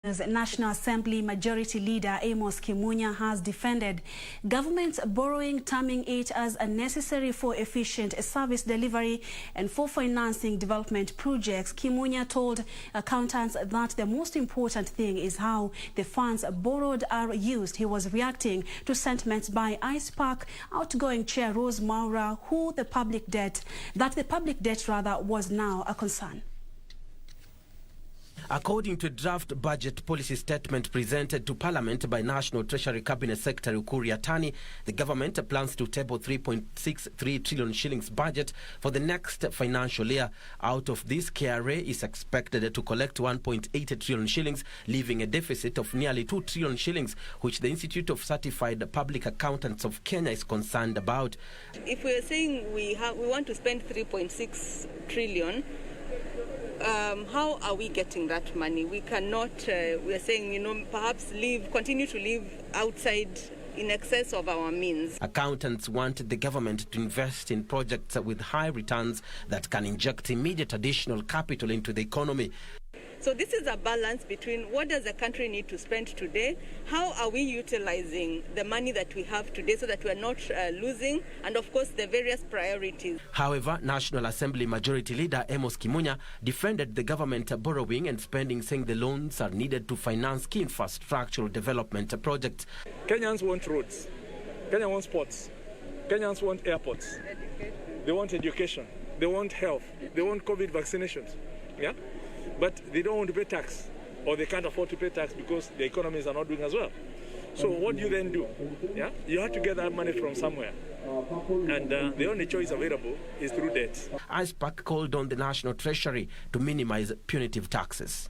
National Assembly Majority Leader Amos Kimunya has defended government's borrowing, terming it as unnecessary for efficient service delivery and for financing development projects. Kimunya told accountants that the most important thing is how the funds borrowed are used. He was reacting to sentiments by ICPAK outgoing Chair Rose Mwaura, that the public debt was now a concern. According to a draft budget policy statement presented to Parliament by National Treasury Cabinet Secretary Ukur Yatani, the government plans to table 3.63 trillion shillings budget for the next financial year. Out of this, KRA is expected to collect 1.8 trillion shillings, leaving a deficit of nearly 2 trillion shillings, which the Institute of Certified Public Accountants of Kenya is concerned about. If we're saying we want to spend 3.6 trillion, how are we getting that money? We cannot, we are saying, perhaps continue to live outside in excess of our means. Accountants want the government to invest in projects with high returns that can inject immediate additional capital into the economy. So this is a balance between what does the country need to spend today, how are we utilizing the money that we have today so that we are not losing, and of course the various priorities. However, National Assembly Majority Leader Amos Kimunya defended the government borrowing and spending, saying the loans are needed to finance key infrastructural development projects. Kenyans want roads, Kenyans want sports, Kenyans want airports, they want education, they want health, they want COVID vaccinations. Yeah? But they don't want to pay tax, or they can't afford to pay tax because the economies are not doing as well. So what do you then do? Yeah? You have to get that money from somewhere. And the only choice available is through debt. ICPAK called on the National Treasury to minimize punitive taxes.